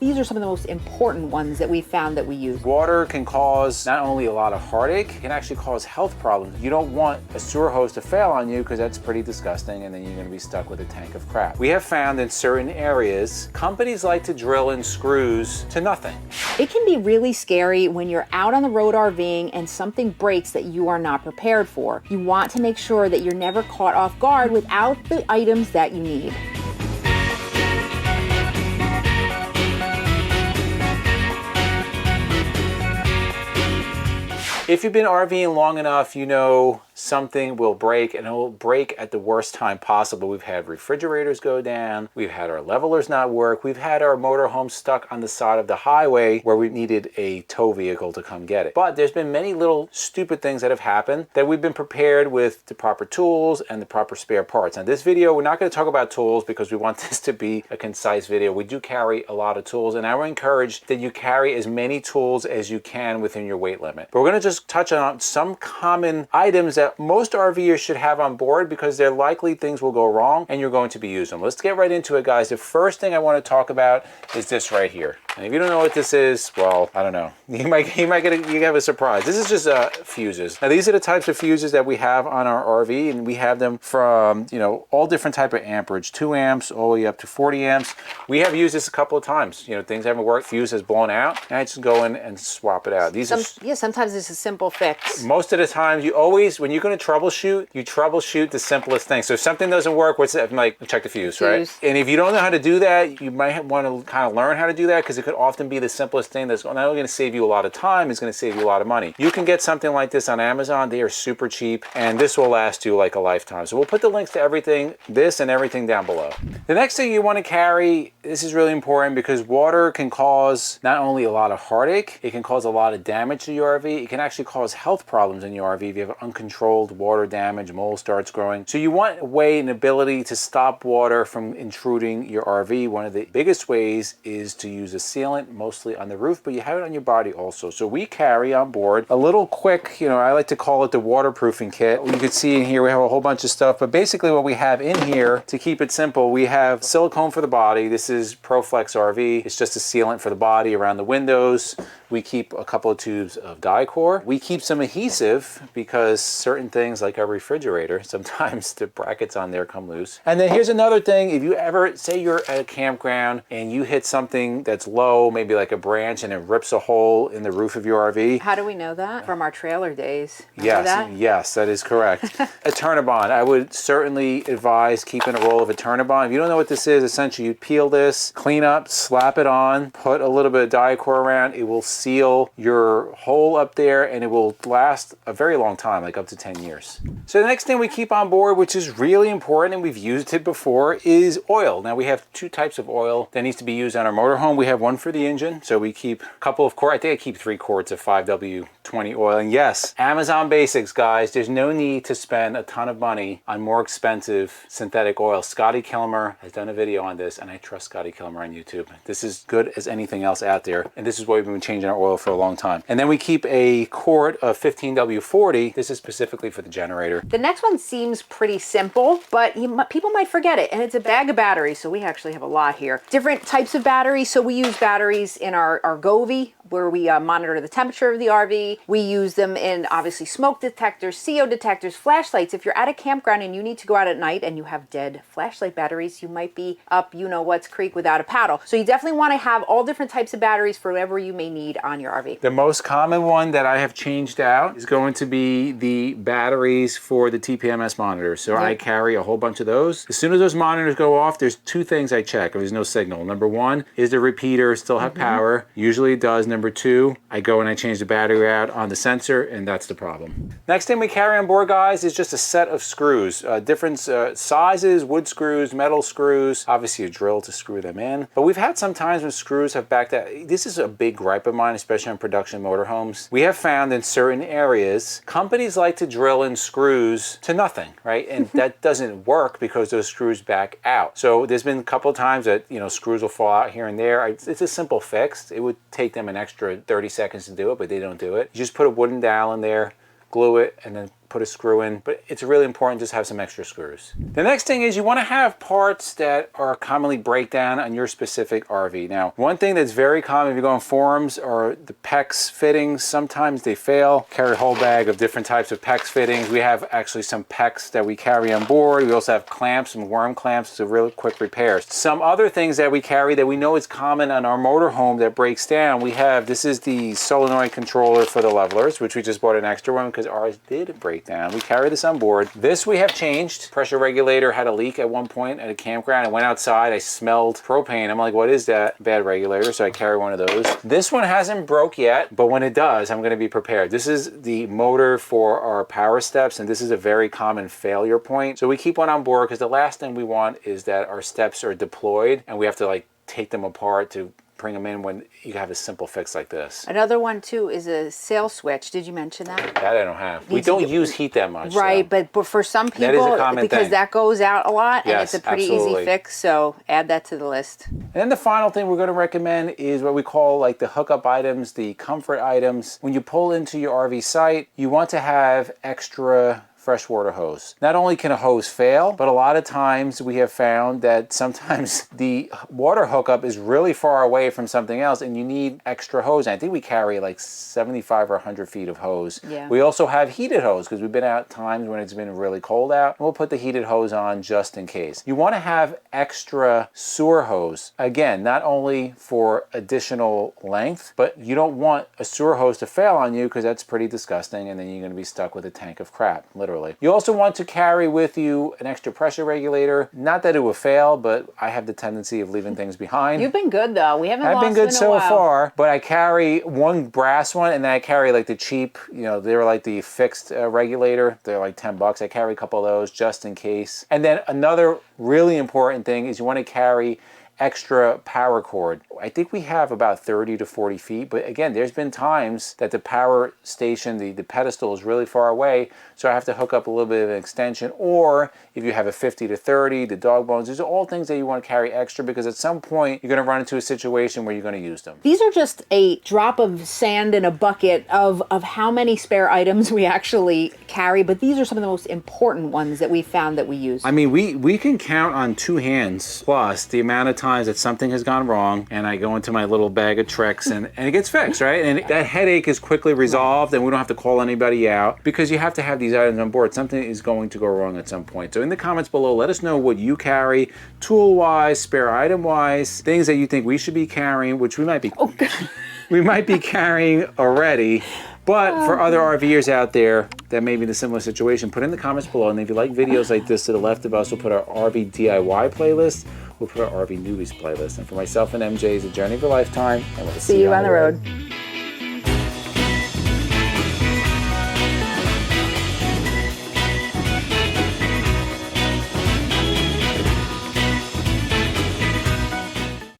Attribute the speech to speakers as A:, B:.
A: These are some of the most important ones that we found that we use.
B: Water can cause not only a lot of heartache, it can actually cause health problems. You don't want a sewer hose to fail on you because that's pretty disgusting, and then you're going to be stuck with a tank of crap. We have found in certain areas, companies like to drill in screws to nothing.
A: It can be really scary when you're out on the road RVing and something breaks that you are not prepared for. You want to make sure that you're never caught off guard without the items that you need.
B: If you've been RVing long enough, you know something will break, and it will break at the worst time possible. We've had refrigerators go down, we've had our levelers not work, we've had our motorhome stuck on the side of the highway where we needed a tow vehicle to come get it. But there's been many little stupid things that have happened that we've been prepared with the proper tools and the proper spare parts. Now this video, we're not going to talk about tools because we want this to be a concise video. We do carry a lot of tools, and I would encourage that you carry as many tools as you can within your weight limit. But we're going to just touch on some common items that most RVers should have on board because they're likely things will go wrong and you're going to be using them. Let's get right into it, guys. The first thing I want to talk about is this right here. And if you don't know what this is, well, I don't know. You might have a surprise. This is just fuses. Now these are the types of fuses that we have on our RV, and we have them from, you know, all different type of amperage, 2 amps all the way up to 40 amps. We have used this a couple of times. You know, things haven't worked, fuse has blown out, and I just go in and swap it out.
A: Sometimes it's a simple fix.
B: Most of the times, you always, when you're going to troubleshoot, you troubleshoot the simplest thing. So if something doesn't work, what's that? I'm like, check the fuse, right? And if you don't know how to do that, you might want to kind of learn how to do that, because it could often be the simplest thing that's not only going to save you a lot of time, it's going to save you a lot of money. You can get something like this on Amazon. They are super cheap, and this will last you like a lifetime. So we'll put the links to everything, this and everything down below. The next thing you want to carry, this is really important because water can cause not only a lot of heartache, it can cause a lot of damage to your RV. It can actually cause health problems in your RV if you have uncontrolled water damage, mold starts growing. So you want a way, an ability to stop water from intruding your RV. One of the biggest ways is to use a sealant, mostly on the roof, but you have it on your body also. So we carry on board a little quick, you know, I like to call it the waterproofing kit. You can see in here we have a whole bunch of stuff, but basically what we have in here, to keep it simple, we have silicone for the body. This is ProFlex RV. It's just a sealant for the body around the windows. We keep a couple of tubes of Dicor. We keep some adhesive because certain things like our refrigerator, sometimes the brackets on there come loose. And then here's another thing. If you ever, say you're at a campground and you hit something that's low, maybe like a branch, and it rips a hole in the roof of your RV.
A: How do we know that? From our trailer days.
B: Yes, that is correct. A Turnabond. I would certainly advise keeping a roll of a Turnabond. If you don't know what this is, essentially you peel this, clean up, slap it on, put a little bit of Dicor around. It will seal your hole up there, and it will last a very long time, like up to 10 years. So the next thing we keep on board, which is really important, and we've used it before, is oil. Now we have 2 types of oil that needs to be used on our motorhome. We have one for the engine, so we keep a couple of quarts. I think I keep 3 quarts of 5W20 oil. And yes, Amazon basics, guys. There's no need to spend a ton of money on more expensive synthetic oil. Scotty Kilmer has done a video on this, and I trust Scotty Kilmer on YouTube. This is good as anything else out there, and this is why we've been changing our oil for a long time. And then we keep a quart of 15W40. This is specifically for the generator.
A: The next one seems pretty simple, but people might forget it, and it's a bag of batteries. So we actually have a lot here. Different types of batteries. So we use batteries in our Govee, where we monitor the temperature of the RV. We use them in obviously smoke detectors, CO detectors, flashlights. If you're at a campground and you need to go out at night and you have dead flashlight batteries, you might be up you-know-what's creek without a paddle. So you definitely want to have all different types of batteries for whatever you may need on your RV.
B: The most common one that I have changed out is going to be the batteries for the TPMS monitors. So I carry a whole bunch of those. As soon as those monitors go off, there's 2 things I check if there's no signal. Number 1, is the repeater still have power? Usually it does. Number 2, I go and I change the battery out on the sensor, and that's the problem. Next thing we carry on board, guys, is just a set of screws. Different sizes, wood screws, metal screws, obviously a drill to screw them in. But we've had some times when screws have backed out. This is a big gripe of mine, especially on production motorhomes. We have found in certain areas, companies like to drill in screws to nothing, right? And that doesn't work because those screws back out. So there's been a couple of times that, you know, screws will fall out here and there. It's a simple fix. It would take them an extra 30 seconds to do it, but they don't do it. You just put a wooden dowel in there, glue it, and then put a screw in, but it's really important just to have some extra screws. The next thing is you want to have parts that are commonly breakdown on your specific RV. Now, one thing that's very common if you go on forums are the PEX fittings. Sometimes they fail. Carry a whole bag of different types of PEX fittings. We have actually some PEX that we carry on board. We also have clamps and worm clamps, so really quick repairs. Some other things that we carry that we know is common on our motorhome that breaks down, we have, this is the solenoid controller for the levelers, which we just bought an extra one because ours did break down. We carry this on board. This we have changed. Pressure regulator had a leak at one point at a campground. I went outside, I smelled propane. I'm like, what is that? Bad regulator, so I carry one of those. This one hasn't broke yet, but when it does, I'm gonna be prepared. This is the motor for our power steps, and this is a very common failure point. So we keep one on board because the last thing we want is that our steps are deployed and we have to like take them apart to bring them in when you have a simple fix like this.
A: Another one too is a sail switch. Did you mention that?
B: That I don't have. We don't use heat that much.
A: Right,
B: so.
A: but for some people,
B: that is a common
A: because
B: thing.
A: that goes out a lot, and
B: Yes,
A: it's a pretty
B: absolutely.
A: easy fix, so add that to the list.
B: And then the final thing we're going to recommend is what we call like the hookup items, the comfort items. When you pull into your RV site, you want to have extra freshwater hose. Not only can a hose fail, but a lot of times we have found that sometimes the water hookup is really far away from something else and you need extra hose. And I think we carry like 75 or 100 feet of hose.
A: Yeah.
B: We also have heated hose because we've been out times when it's been really cold out. And we'll put the heated hose on just in case. You want to have extra sewer hose. Again, not only for additional length, but you don't want a sewer hose to fail on you because that's pretty disgusting and then you're going to be stuck with a tank of crap, literally. You also want to carry with you an extra pressure regulator. Not that it will fail, but I have the tendency of leaving things behind.
A: You've been good though. We haven't
B: I've
A: lost
B: been good
A: in a
B: so
A: while.
B: far, but I carry one brass one and then I carry like the cheap, you know, they're like the fixed regulator. They're like 10 bucks. I carry a couple of those just in case. And then another really important thing is you want to carry extra power cord. I think we have about 30 to 40 feet, but again, there's been times that the power station, the pedestal is really far away, so I have to hook up a little bit of an extension, or if you have a 50 to 30, the dog bones, these are all things that you want to carry extra because at some point you're going to run into a situation where you're going to use them.
A: These are just a drop of sand in a bucket of how many spare items we actually carry, but these are some of the most important ones that we found that we use.
B: I mean, we can count on two hands plus the amount of times that something has gone wrong and I go into my little bag of tricks and it gets fixed, right? And that headache is quickly resolved and we don't have to call anybody out because you have to have these items on board. Something is going to go wrong at some point. So in the comments below, let us know what you carry, tool-wise, spare item-wise, things that you think we should be carrying, which we might be, we might be carrying already. But for other RVers out there that may be in a similar situation, put in the comments below. And if you like videos like this, to the left of us, we'll put our RV DIY playlist. We'll put our RV Newbies playlist. And for myself and MJ, it's a journey of a lifetime. And we'll
A: See you on the road.